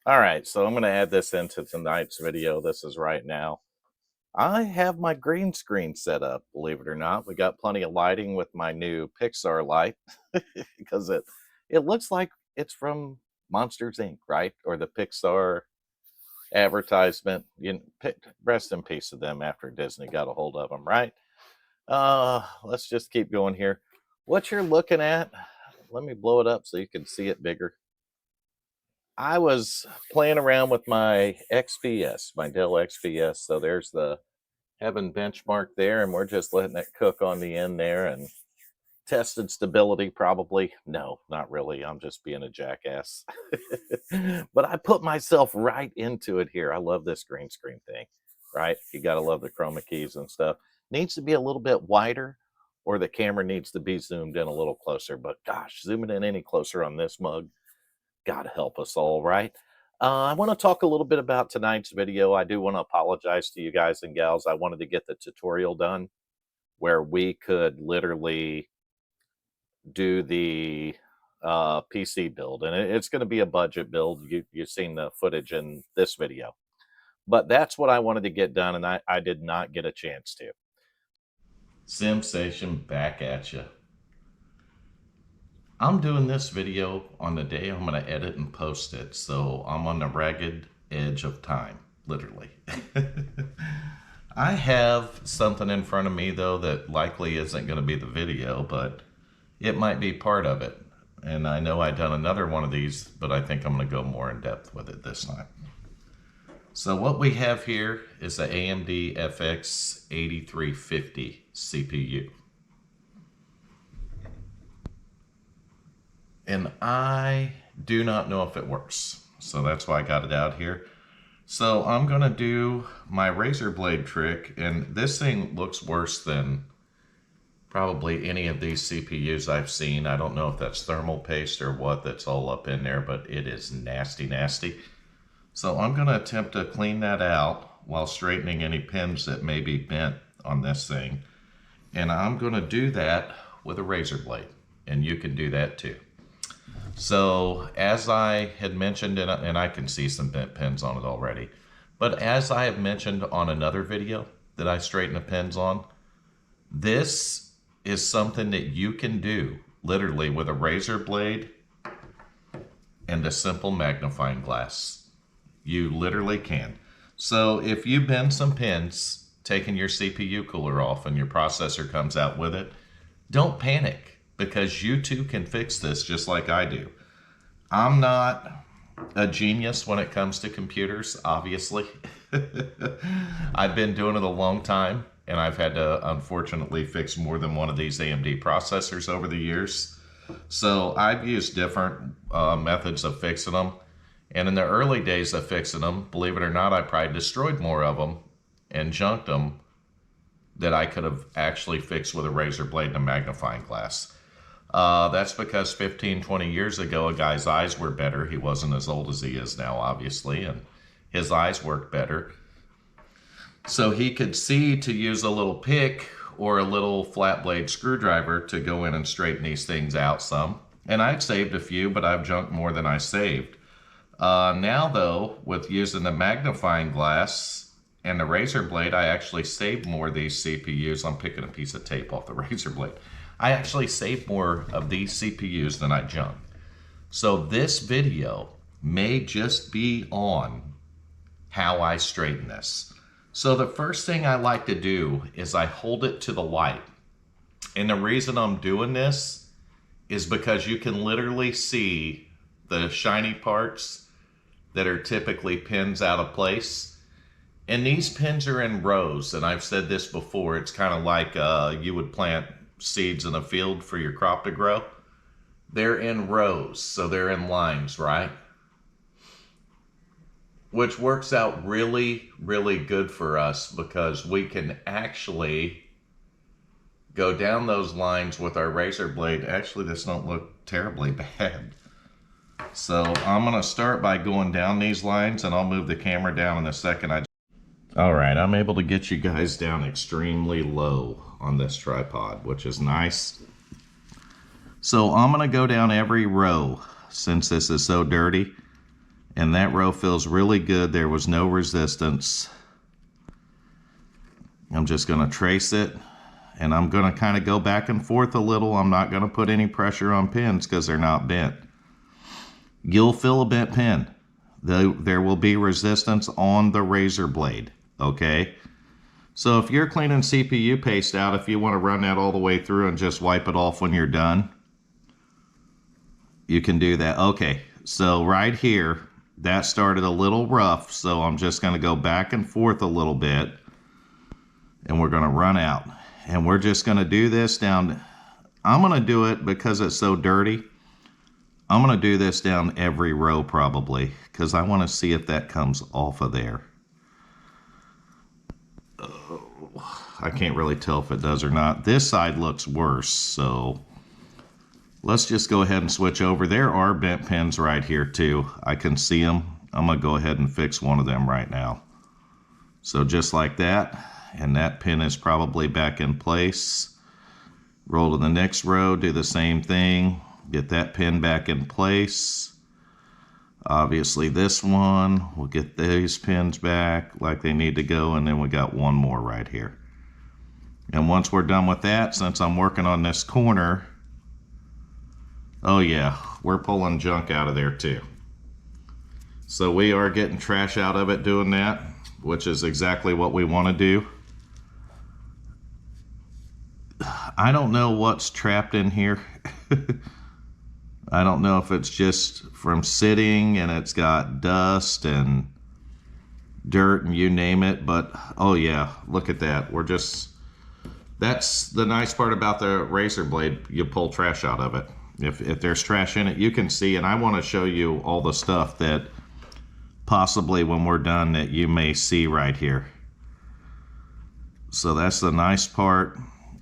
All right, so I'm going to add this into tonight's video. This is right now. I have my green screen set up, believe it or not. We got plenty of lighting with my new Pixar light because it looks like it's from Monsters Inc., right? Or the Pixar advertisement. Rest in peace to them after Disney got a hold of them, right? Let's just keep going here. What you're looking at, let me blow it up so you can see it bigger. I was playing around with my XPS, my Dell XPS. So there's the Heaven benchmark there, and we're just letting it cook on the end there and tested stability probably. No, not really. I'm just being a jackass. But I put myself right into it here. I love this green screen thing, right? You got to love the chroma keys and stuff. Needs to be a little bit wider, or the camera needs to be zoomed in a little closer. But gosh, zooming in any closer on this mug, God help us all, right? I want to talk a little bit about tonight's video. I do want to apologize to you guys and gals. I wanted to get the tutorial done where we could literally do the PC build, and it's going to be a budget build. You've seen the footage in this video, but that's what I wanted to get done, and I did not get a chance to. SimStation back at you. I'm doing this video on the day I'm going to edit and post it, so I'm on the ragged edge of time, literally. I have something in front of me, though, that likely isn't going to be the video, but it might be part of it. And I know I've done another one of these, but I think I'm going to go more in depth with it this time. So what we have here is the AMD FX 8350 CPU. And I do not know if it works. So that's why I got it out here. So I'm going to do my razor blade trick. And this thing looks worse than probably any of these CPUs I've seen. I don't know if that's thermal paste or what that's all up in there, but it is nasty, nasty. So I'm going to attempt to clean that out while straightening any pins that may be bent on this thing. And I'm going to do that with a razor blade. And you can do that too. So as I had mentioned, and I can see some bent pins on it already, but as I have mentioned on another video that I straighten the pins on, this is something that you can do literally with a razor blade and a simple magnifying glass. You literally can. So if you bend some pins, taking your CPU cooler off and your processor comes out with it, don't panic, because you too can fix this just like I do. I'm not a genius when it comes to computers, obviously. I've been doing it a long time, and I've had to unfortunately fix more than one of these AMD processors over the years. So I've used different methods of fixing them. And in the early days of fixing them, believe it or not, I probably destroyed more of them and junked them that I could have actually fixed with a razor blade and a magnifying glass. That's because 15, 20 years ago, a guy's eyes were better. He wasn't as old as he is now, obviously, and his eyes worked better. So he could see to use a little pick or a little flat blade screwdriver to go in and straighten these things out some. And I've saved a few, but I've junked more than I saved. Now, though, with using the magnifying glass and the razor blade, I actually saved more of these CPUs. I'm picking a piece of tape off the razor blade. I actually saved more of these CPUs than I junked. So this video may just be on how I straighten this. So the first thing I like to do is I hold it to the light. And the reason I'm doing this is because you can literally see the shiny parts that are typically pins out of place. And these pins are in rows. And I've said this before, it's kind of like you would plant seeds in a field for your crop to grow. They're in rows, so they're in lines, right? Which works out really, really good for us because we can actually go down those lines with our razor blade. Actually, this don't look terribly bad. So I'm going to start by going down these lines, and I'll move the camera down in a second. All right, I'm able to get you guys down extremely low on this tripod, which is nice. So I'm going to go down every row since this is so dirty. And that row feels really good. There was no resistance. I'm just going to trace it, and I'm going to kind of go back and forth a little. I'm not going to put any pressure on pins because they're not bent. You'll feel a bent pin. There will be resistance on the razor blade, okay? So if you're cleaning CPU paste out, if you want to run that all the way through and just wipe it off when you're done, you can do that. Okay, so right here, that started a little rough, so I'm just going to go back and forth a little bit, and we're going to run out. And we're just going to do this down. I'm going to do it because it's so dirty. I'm going to do this down every row probably, because I want to see if that comes off of there. I can't really tell if it does or not. This side looks worse, so let's just go ahead and switch over. There are bent pins right here too. I can see them. I'm going to go ahead and fix one of them right now. So just like that, and that pin is probably back in place. Roll to the next row, do the same thing. Get that pin back in place. Obviously this one, we'll get these pins back like they need to go, and then we got one more right here. And once we're done with that, since I'm working on this corner, oh yeah, we're pulling junk out of there too. So we are getting trash out of it doing that, which is exactly what we want to do. I don't know what's trapped in here. I don't know if it's just from sitting and it's got dust and dirt and you name it, but oh yeah, look at that. That's the nice part about the razor blade. You pull trash out of it. If there's trash in it, you can see, and I want to show you all the stuff that possibly when we're done that you may see right here. So that's the nice part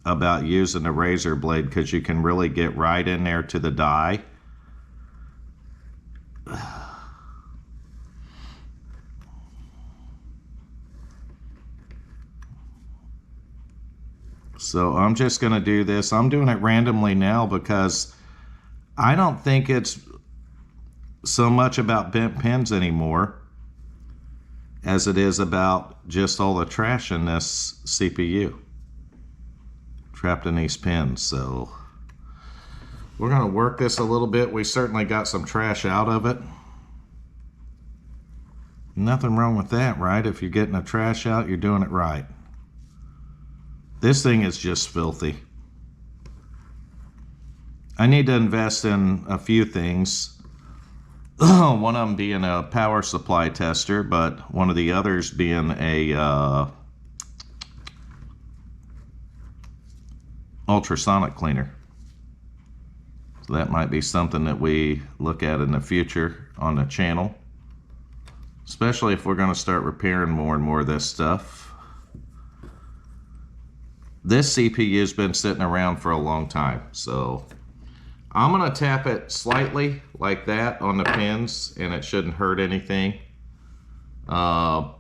about using the razor blade, because you can really get right in there to the die. So I'm just going to do this. I'm doing it randomly now because I don't think it's so much about bent pins anymore as it is about just all the trash in this CPU trapped in these pins. So we're going to work this a little bit. We certainly got some trash out of it. Nothing wrong with that, right? If you're getting the trash out, you're doing it right. This thing is just filthy. I need to invest in a few things. One of them being a power supply tester, but one of the others being a ultrasonic cleaner. So that might be something that we look at in the future on the channel, especially if we're going to start repairing more and more of this stuff. This CPU has been sitting around for a long time, so I'm going to tap it slightly like that on the pins, and it shouldn't hurt anything. And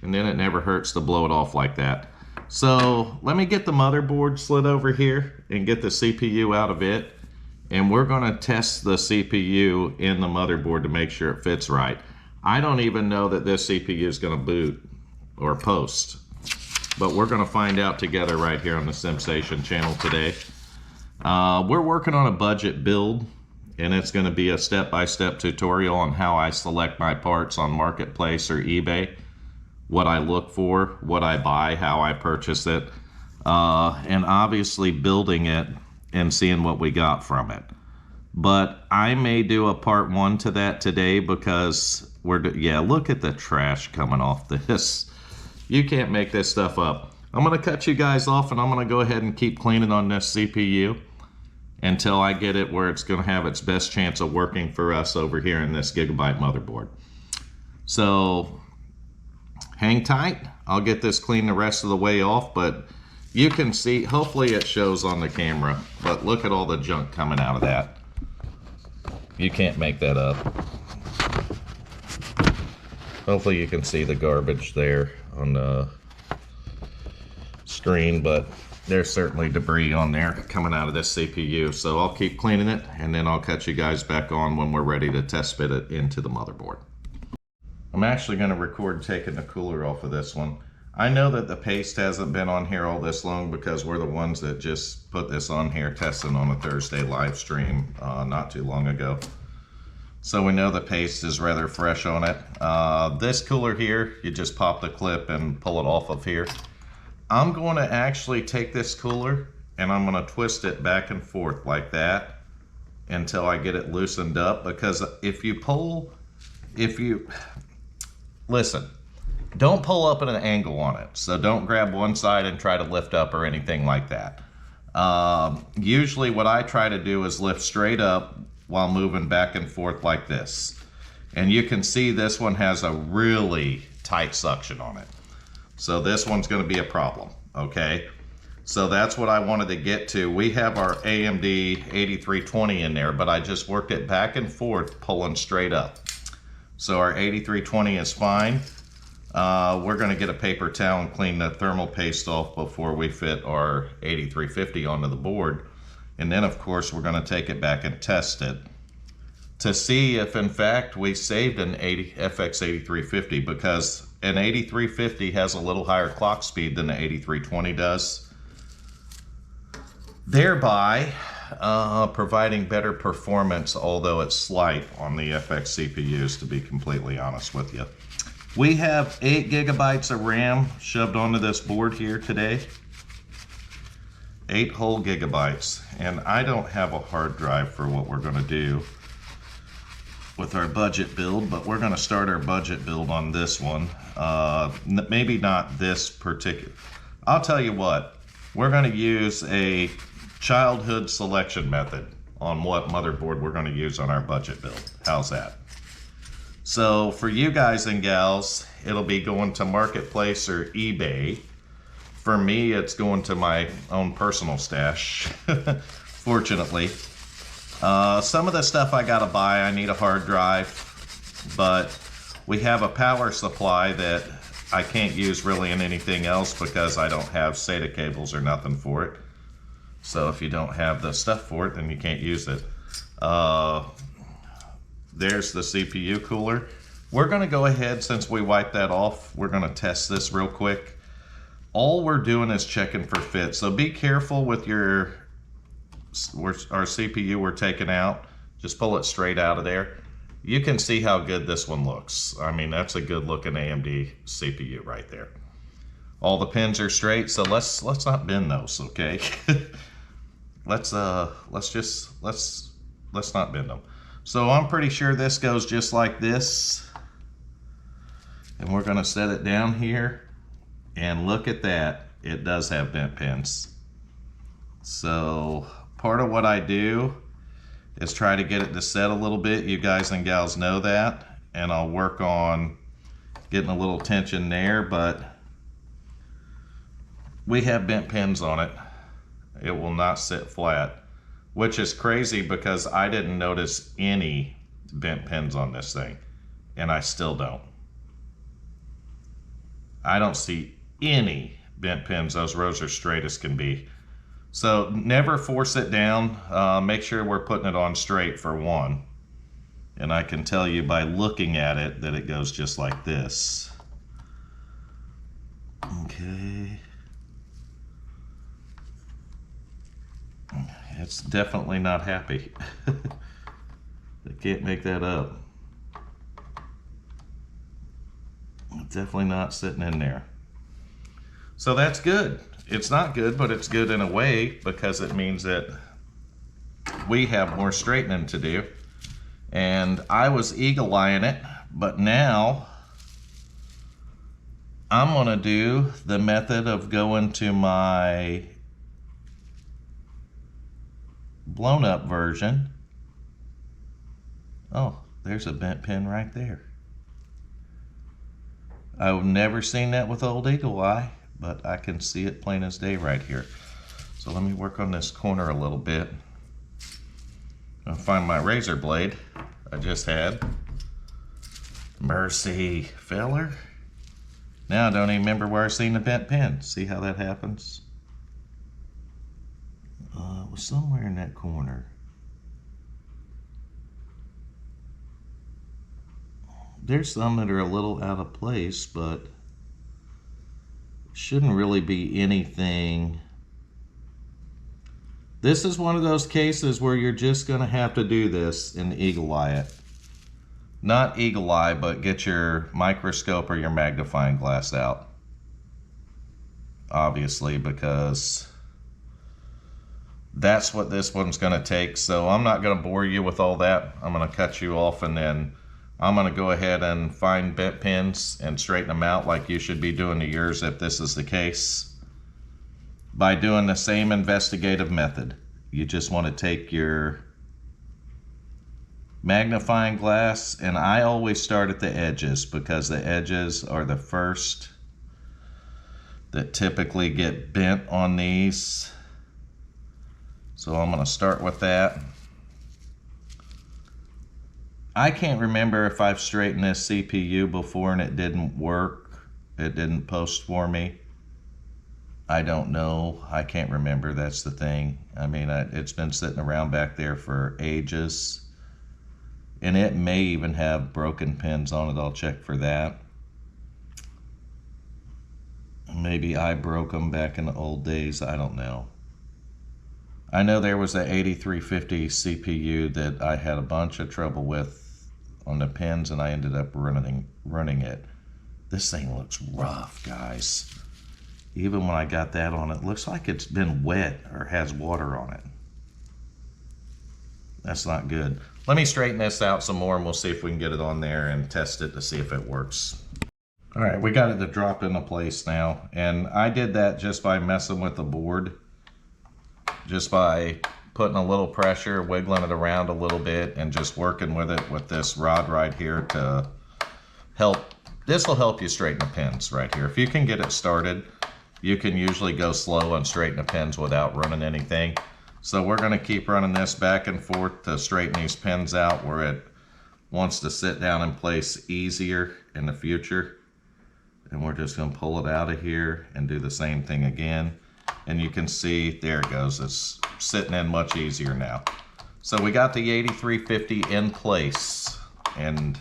then it never hurts to blow it off like that. So let me get the motherboard slid over here and get the CPU out of it, and we're going to test the CPU in the motherboard to make sure it fits right. I don't even know that this CPU is going to boot or post, but we're going to find out together right here on the SimStation channel today. We're working on a budget build, and it's going to be a step-by-step tutorial on how I select my parts on Marketplace or eBay, what I look for, what I buy, how I purchase it, and obviously building it and seeing what we got from it. But I may do a part 1 to that today because yeah, look at the trash coming off this. You can't make this stuff up. I'm going to cut you guys off, and I'm going to go ahead and keep cleaning on this CPU until I get it where it's going to have its best chance of working for us over here in this Gigabyte motherboard. So hang tight. I'll get this cleaned the rest of the way off, but you can see, hopefully it shows on the camera, but look at all the junk coming out of that. You can't make that up. Hopefully you can see the garbage there on the screen, but there's certainly debris on there coming out of this CPU. So I'll keep cleaning it, and then I'll catch you guys back on when we're ready to test fit it into the motherboard. I'm actually going to record taking the cooler off of this one. I know that the paste hasn't been on here all this long because we're the ones that just put this on here testing on a Thursday live stream not too long ago. So we know the paste is rather fresh on it. This cooler here, you just pop the clip and pull it off of here. I'm going to actually take this cooler and I'm going to twist it back and forth like that until I get it loosened up, because listen, don't pull up at an angle on it. So don't grab one side and try to lift up or anything like that. Usually what I try to do is lift straight up while moving back and forth like this. And you can see this one has a really tight suction on it. So this one's going to be a problem, okay? So that's what I wanted to get to. We have our AMD 8320 in there, but I just worked it back and forth, pulling straight up. So our 8320 is fine. We're going to get a paper towel and clean the thermal paste off before we fit our 8350 onto the board. And then, of course, we're going to take it back and test it to see if, in fact, we saved an FX 8350, because an 8350 has a little higher clock speed than the 8320 does, thereby providing better performance, although it's slight on the FX CPUs, to be completely honest with you. We have 8 gigabytes of RAM shoved onto this board here today. 8 whole gigabytes. And I don't have a hard drive for what we're going to do with our budget build, but we're going to start our budget build on this one. Maybe not this particular. I'll tell you what, we're going to use a childhood selection method on what motherboard we're going to use on our budget build. How's that? So for you guys and gals, it'll be going to Marketplace or eBay. For me, it's going to my own personal stash, fortunately. Some of the stuff I gotta buy, I need a hard drive, but we have a power supply that I can't use really in anything else because I don't have SATA cables or nothing for it. So if you don't have the stuff for it, then you can't use it. There's the CPU cooler. We're gonna go ahead, since we wiped that off, we're gonna test this real quick. All we're doing is checking for fit. So be careful with our CPU we're taking out. Just pull it straight out of there. You can see how good this one looks. I mean, that's a good looking AMD CPU right there. All the pins are straight, so let's not bend those, okay? let's not bend them. So I'm pretty sure this goes just like this. And we're gonna set it down here. And look at that, it does have bent pins. So part of what I do is try to get it to set a little bit. You guys and gals know that. And I'll work on getting a little tension there, but we have bent pins on it. It will not sit flat, which is crazy because I didn't notice any bent pins on this thing, and I still don't. I don't see any bent pins. Those rows are straight as can be. So never force it down. Make sure we're putting it on straight for one. And I can tell you by looking at it that it goes just like this. Okay. It's definitely not happy. I can't make that up. It's definitely not sitting in there. So that's good. It's not good, but it's good in a way because it means that we have more straightening to do. And I was eagle-eyeing it, but now I'm gonna do the method of going to my blown up version. Oh, there's a bent pin right there. I've never seen that with old eagle eye, but I can see it plain as day right here. So let me work on this corner a little bit. I'll find my razor blade I just had. Mercy, feller. Now I don't even remember where I seen the bent pin. See how that happens? It was somewhere in that corner. There's some that are a little out of place, but shouldn't really be anything. This is one of those cases where you're just going to have to do this and eagle eye it. Not eagle eye, but get your microscope or your magnifying glass out. Obviously, because that's what this one's going to take. So I'm not going to bore you with all that. I'm going to cut you off, and then I'm going to go ahead and find bent pins and straighten them out like you should be doing to yours if this is the case, by doing the same investigative method. You just want to take your magnifying glass, and I always start at the edges because the edges are the first that typically get bent on these. So I'm going to start with that. I can't remember if I've straightened this CPU before and it didn't work. It didn't post for me. I don't know. I can't remember. That's the thing. I mean, it's been sitting around back there for ages. And it may even have broken pins on it. I'll check for that. Maybe I broke them back in the old days. I don't know. I know there was an 8350 CPU that I had a bunch of trouble with on the pins, and I ended up running it. This thing looks rough, guys. Even when I got that on, it looks like it's been wet or has water on it. That's not good. Let me straighten this out some more, and we'll see if we can get it on there and test it to see if it works. All right, we got it to drop into place now, and I did that just by messing with the board, just by putting a little pressure, wiggling it around a little bit, and just working with it with this rod right here to help. This will help you straighten the pins right here. If you can get it started, you can usually go slow and straighten the pins without running anything. So we're going to keep running this back and forth to straighten these pins out where it wants to sit down in place easier in the future. And we're just going to pull it out of here and do the same thing again. And you can see, there it goes. It's sitting in much easier now. So we got the 8350 in place, and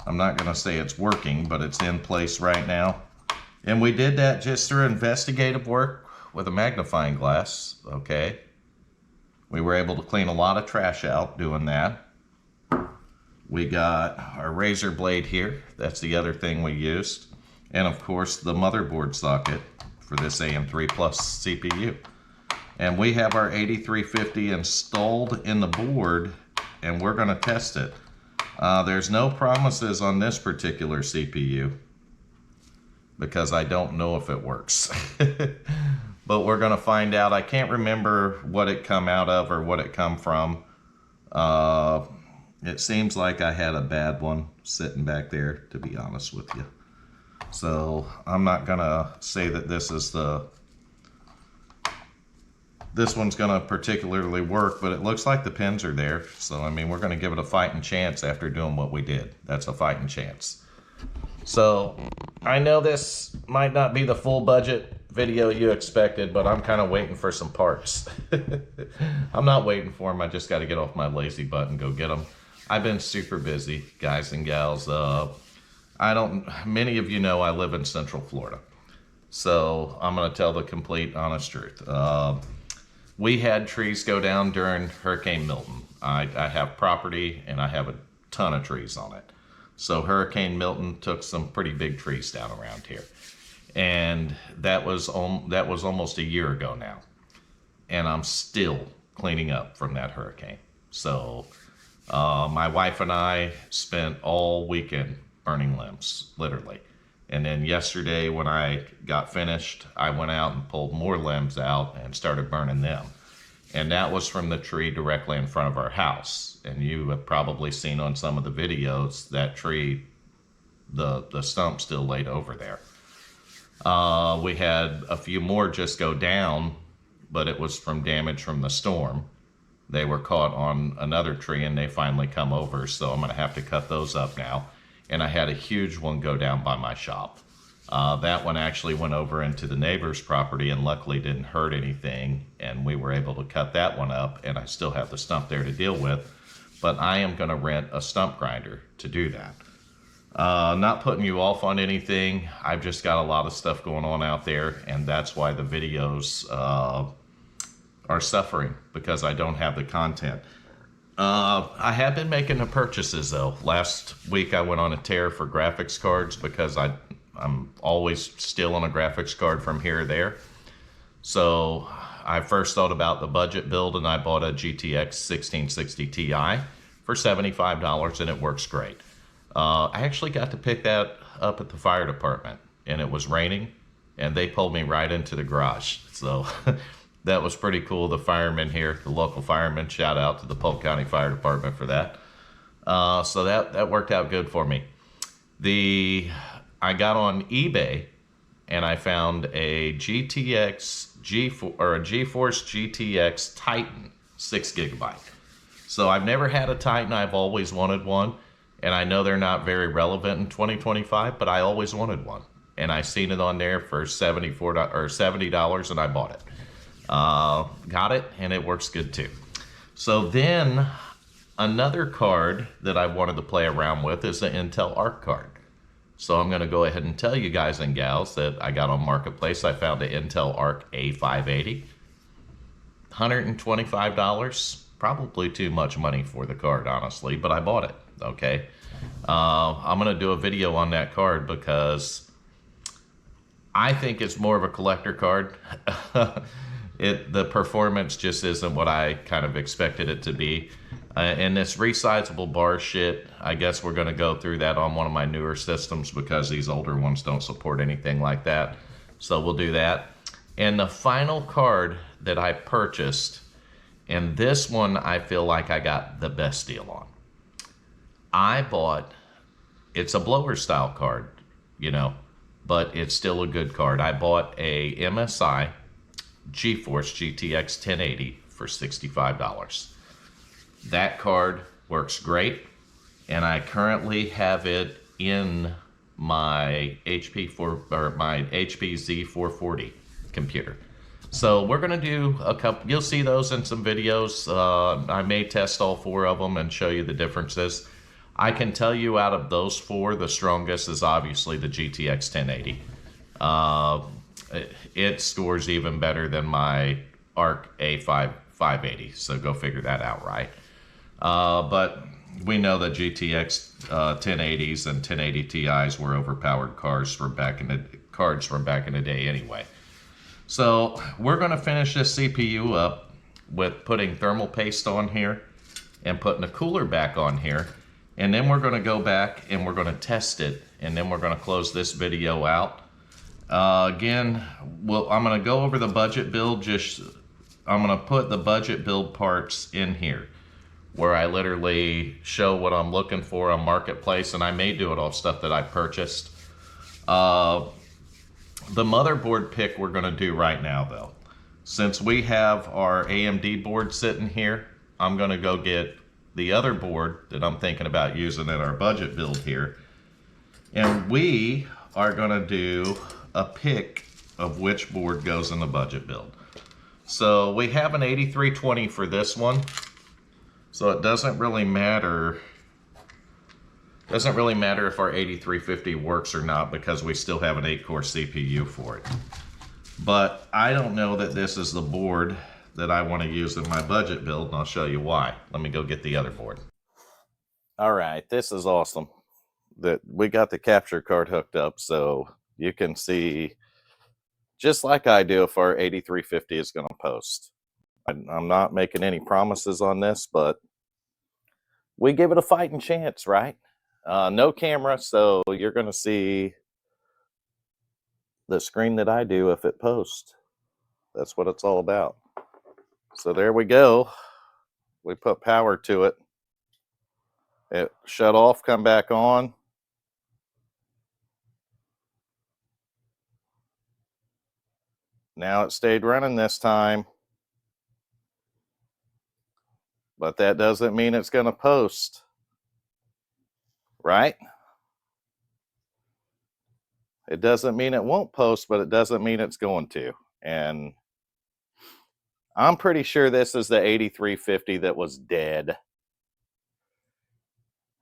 I'm not going to say it's working, but it's in place right now. And we did that just through investigative work with a magnifying glass, okay? We were able to clean a lot of trash out doing that. We got our razor blade here. That's the other thing we used. And of course, the motherboard socket for this AM3 Plus CPU. And we have our 8350 installed in the board, and we're going to test it. There's no promises on this particular CPU because I don't know if it works. But we're going to find out. I can't remember what it come out of or what it come from. It seems like I had a bad one sitting back there, to be honest with you. So I'm not going to say that this one's going to particularly work, but it looks like the pins are there. So, I mean, we're going to give it a fighting chance after doing what we did. That's a fighting chance. So I know this might not be the full budget video you expected, but I'm kind of waiting for some parts. I'm not waiting for them. I just got to get off my lazy butt and go get them. I've been super busy, guys and gals. Many of you know I live in Central Florida. So I'm going to tell the complete honest truth. We had trees go down during Hurricane Milton. I have property and I have a ton of trees on it. So Hurricane Milton took some pretty big trees down around here. And that was almost a year ago now. And I'm still cleaning up from that hurricane. So my wife and I spent all weekend burning limbs, literally. And then yesterday when I got finished, I went out and pulled more limbs out and started burning them. And that was from the tree directly in front of our house. And you have probably seen on some of the videos that tree, the stump still laid over there. We had a few more just go down, but it was from damage from the storm. They were caught on another tree and they finally come over, so I'm going to have to cut those up now. And I had a huge one go down by my shop. That one actually went over into the neighbor's property and luckily didn't hurt anything, and we were able to cut that one up, and I still have the stump there to deal with. But I am going to rent a stump grinder to do that. Not putting you off on anything. I've just got a lot of stuff going on out there, and that's why the videos are suffering, because I don't have the content. I have been making the purchases though. Last week I went on a tear for graphics cards because I'm always still on a graphics card from here or there. So I first thought about the budget build, and I bought a GTX 1660 Ti for $75, and it works great. I actually got to pick that up at the fire department, and it was raining, and they pulled me right into the garage. So that was pretty cool. The firemen here, the local firemen, shout out to the Polk County Fire Department for that. So that worked out good for me. I got on eBay and I found a GeForce GTX Titan 6 gigabyte. So I've never had a Titan. I've always wanted one, and I know they're not very relevant in 2025, but I always wanted one, and I seen it on there for $70, and I bought it. Got it, and it works good too. So then another card that I wanted to play around with is the Intel Arc card. So I'm going to go ahead and tell you guys and gals that I got on Marketplace. I found an Intel Arc A580, $125. Probably too much money for the card, honestly, but I bought it. Okay, I'm going to do a video on that card because I think it's more of a collector card. The performance just isn't what I kind of expected it to be. And this resizable bar shit, I guess we're going to go through that on one of my newer systems because these older ones don't support anything like that. So we'll do that. And the final card that I purchased, and this one I feel like I got the best deal on. It's a blower style card, you know, but it's still a good card. I bought a MSI GeForce GTX 1080 for $65. That card works great, and I currently have it in my HP Z440 computer. So we're gonna do a couple. You'll see those in some videos. I may test all four of them and show you the differences. I can tell you out of those four, the strongest is obviously the GTX 1080. It scores even better than my Arc A580, so go figure that out, right? But we know that GTX 1080s and 1080 Ti's were overpowered cards from back in the day anyway. So we're going to finish this CPU up with putting thermal paste on here and putting a cooler back on here, and then we're going to go back and we're going to test it, and then we're going to close this video out. Again, I'm going to go over the budget build. I'm going to put the budget build parts in here where I literally show what I'm looking for on Marketplace, and I may do it off stuff that I purchased. The motherboard pick we're going to do right now, though. Since we have our AMD board sitting here, I'm going to go get the other board that I'm thinking about using in our budget build here. And we are going to do a pick of which board goes in the budget build. So we have an 8320 for this one. So it doesn't really matter. Doesn't really matter if our 8350 works or not because we still have an 8-core CPU for it. But I don't know that this is the board that I want to use in my budget build, and I'll show you why. Let me go get the other board. All right, this is awesome that we got the capture card hooked up, so you can see just like I do if our 8350 is going to post. I'm not making any promises on this, but we give it a fighting chance, right? No camera, so you're going to see the screen that I do if it posts. That's what it's all about. So there we go. We put power to it. It shut off, come back on. Now it stayed running this time. But that doesn't mean it's going to post. Right? It doesn't mean it won't post, but it doesn't mean it's going to. And I'm pretty sure this is the 8350 that was dead.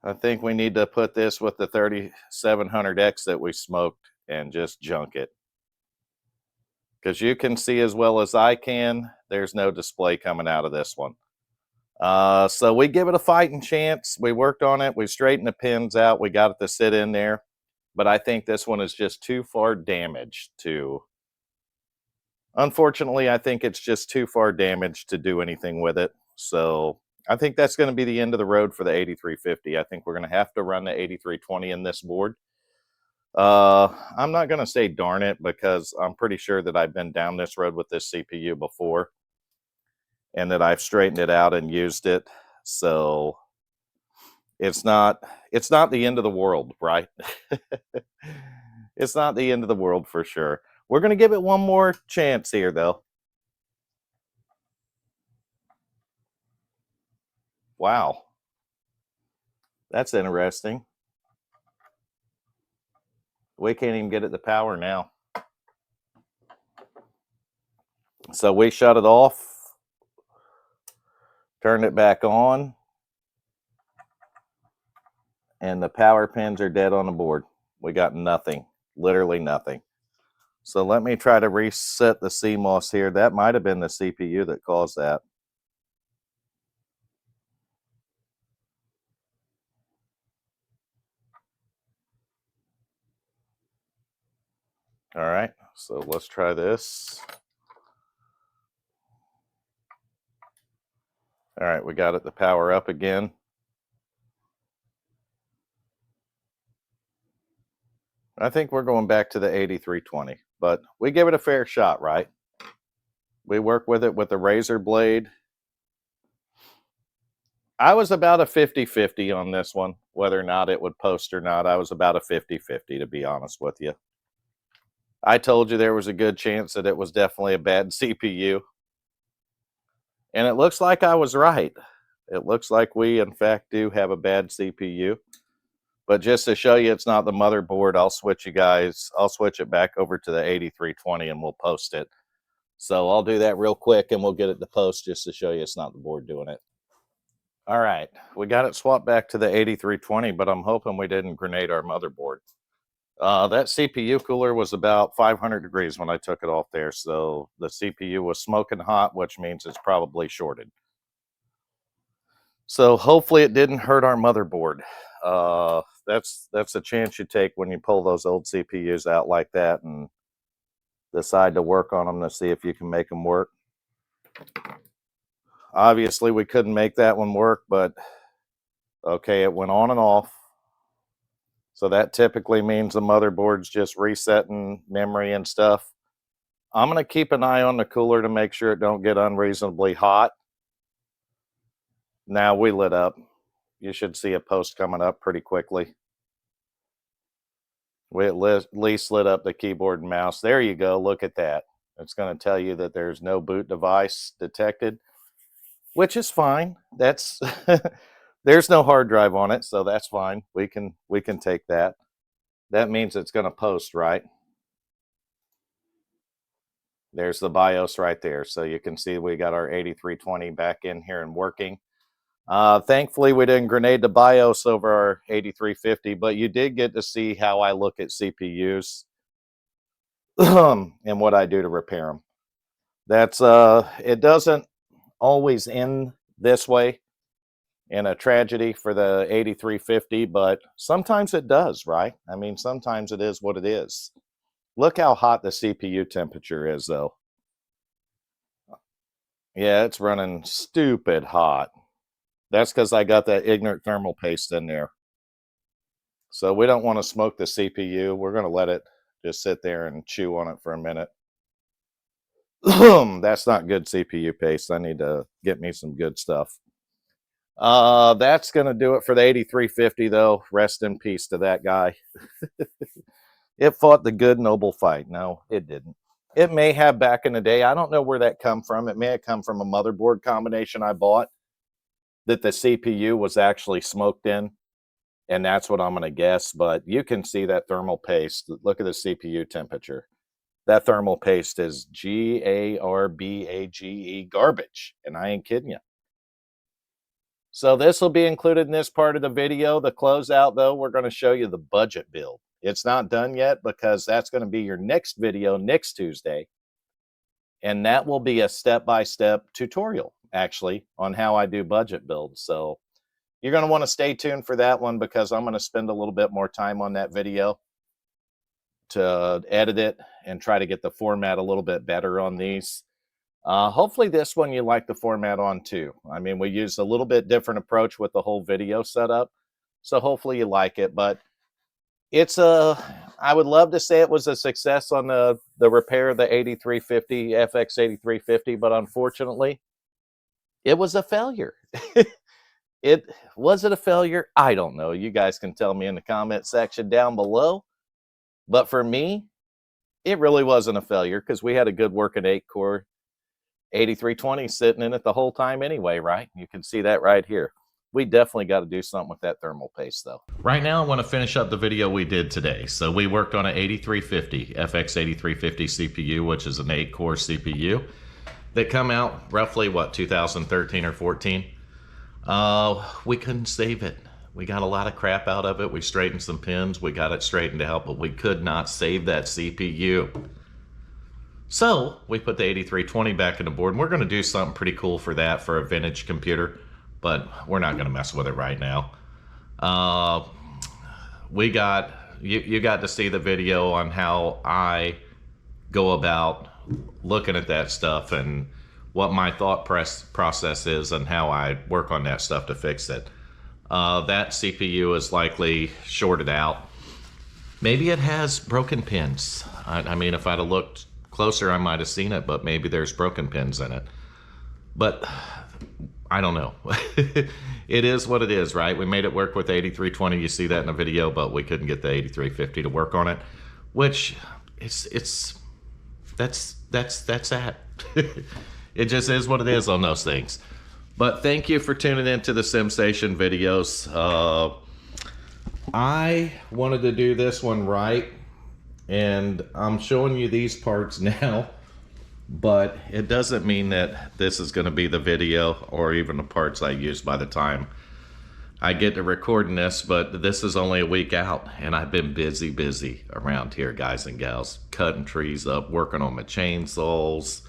I think we need to put this with the 3700X that we smoked and just junk it. Because you can see as well as I can, there's no display coming out of this one. So we give it a fighting chance. We worked on it. We straightened the pins out. We got it to sit in there. But I think this one is just too far damaged to... Unfortunately, I think it's just too far damaged to do anything with it. So I think that's going to be the end of the road for the 8350. I think we're going to have to run the 8320 in this board. I'm not going to say darn it, because I'm pretty sure that I've been down this road with this CPU before and that I've straightened it out and used it. So it's not the end of the world, right? It's not the end of the world for sure. We're going to give it one more chance here, though. Wow. That's interesting. We can't even get it to power now. So we shut it off, turned it back on, and the power pins are dead on the board. We got nothing, literally nothing. So let me try to reset the CMOS here. That might have been the CPU that caused that. All right, so let's try this. All right, we got it to power up again. I think we're going back to the 8320, but we give it a fair shot, right? We work with it with a razor blade. I was about a 50-50 on this one, whether or not it would post or not. I was about a 50-50, to be honest with you. I told you there was a good chance that it was definitely a bad CPU. And it looks like I was right. It looks like we, in fact, do have a bad CPU. But just to show you it's not the motherboard, I'll switch it back over to the 8320 and we'll post it. So I'll do that real quick and we'll get it to post just to show you it's not the board doing it. All right, we got it swapped back to the 8320, but I'm hoping we didn't grenade our motherboard. That CPU cooler was about 500 degrees when I took it off there, so the CPU was smoking hot, which means it's probably shorted. So hopefully it didn't hurt our motherboard. That's a chance you take when you pull those old CPUs out like that and decide to work on them to see if you can make them work. Obviously, we couldn't make that one work, but okay, it went on and off. So that typically means the motherboard's just resetting memory and stuff. I'm going to keep an eye on the cooler to make sure it don't get unreasonably hot. Now we lit up. You should see a post coming up pretty quickly. We at least lit up the keyboard and mouse. There you go. Look at that. It's going to tell you that there's no boot device detected, which is fine. That's there's no hard drive on it, so that's fine. We can take that. That means it's going to post, right? There's the BIOS right there. So you can see we got our 8320 back in here and working. Thankfully, we didn't grenade the BIOS over our 8350, but you did get to see how I look at CPUs and what I do to repair them. That's it doesn't always end this way in a tragedy for the 8350, but sometimes it does, right? I mean, sometimes it is what it is. Look how hot the CPU temperature is, though. Yeah, it's running stupid hot. That's because I got that ignorant thermal paste in there. So we don't want to smoke the CPU. We're going to let it just sit there and chew on it for a minute. That's not good CPU paste. I need to get me some good stuff. That's going to do it for the 8350, though. Rest in peace to that guy. It fought the good, noble fight. No, it didn't. It may have back in the day. I don't know where that come from. It may have come from a motherboard combination I bought that the CPU was actually smoked in. and that's what I'm going to guess. But you can see that thermal paste. Look at the CPU temperature. That thermal paste is garbage, garbage, and I ain't kidding you. So this will be included in this part of the video. The closeout, though, we're going to show you the budget build. It's not done yet because that's going to be your next video next Tuesday. And that will be a step-by-step tutorial, actually, on how I do budget builds. So you're going to want to stay tuned for that one because I'm going to spend a little bit more time on that video to edit it and try to get the format a little bit better on these. Hopefully this one you like the format on too. I mean, we used a little bit different approach with the whole video setup. So hopefully you like it, but I would love to say it was a success on the repair of the 8350, FX 8350, but unfortunately it was a failure. Was it a failure? I don't know. You guys can tell me in the comment section down below. But for me, it really wasn't a failure because we had a good working 8-core 8320 sitting in it the whole time anyway, right? You can see that right here. We definitely got to do something with that thermal paste though. Right now I want to finish up the video we did today. So we worked on an 8350, FX 8350 CPU, which is an 8-core CPU that come out roughly, what, 2013 or 14? We couldn't save it. We got a lot of crap out of it. We straightened some pins. We got it straightened out, but we could not save that CPU. So we put the 8320 back in the board, and we're going to do something pretty cool for that for a vintage computer, but we're not going to mess with it right now. You got to see the video on how I go about looking at that stuff and what my thought process is and how I work on that stuff to fix it. That CPU is likely shorted out. Maybe it has broken pins. I mean, if I'd have looked closer, I might have seen it, but maybe there's broken pins in it. But I don't know. It is what it is, right? We made it work with 8320. You see that in the video, but we couldn't get the 8350 to work on it, which that's that. It just is what it is on those things. But thank you for tuning into the SimStation videos. I wanted to do this one right, and I'm showing you these parts now, but it doesn't mean that this is going to be the video or even the parts I use by the time I get to recording this. But this is only a week out, and I've been busy around here, guys and gals, cutting trees up, working on my chainsaws,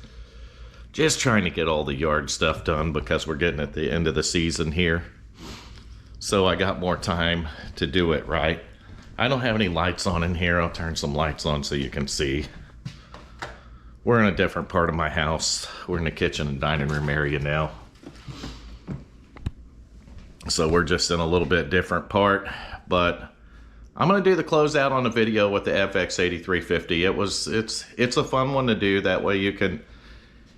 just trying to get all the yard stuff done because we're getting at the end of the season here. So I got more time to do it right. I don't have any lights on in here. I'll turn some lights on so you can see. We're in a different part of my house. We're in the kitchen and dining room area now. So we're just in a little bit different part, but I'm going to do the closeout on the video with the FX 8350. It's a fun one to do. That way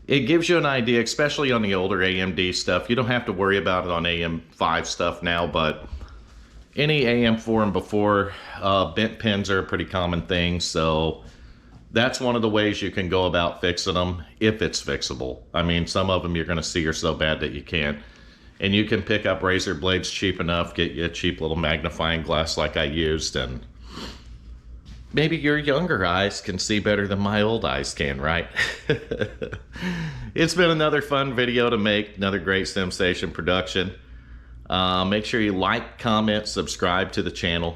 it gives you an idea, especially on the older AMD stuff. You don't have to worry about it on AM5 stuff now, but any AM4 and before, bent pins are a pretty common thing. So that's one of the ways you can go about fixing them, if it's fixable. I mean, some of them you're going to see are so bad that you can't. And you can pick up razor blades cheap enough, get you a cheap little magnifying glass like I used, and maybe your younger eyes can see better than my old eyes can, right? It's been another fun video to make, another great SimStation production. Make sure you like, comment, subscribe to the channel.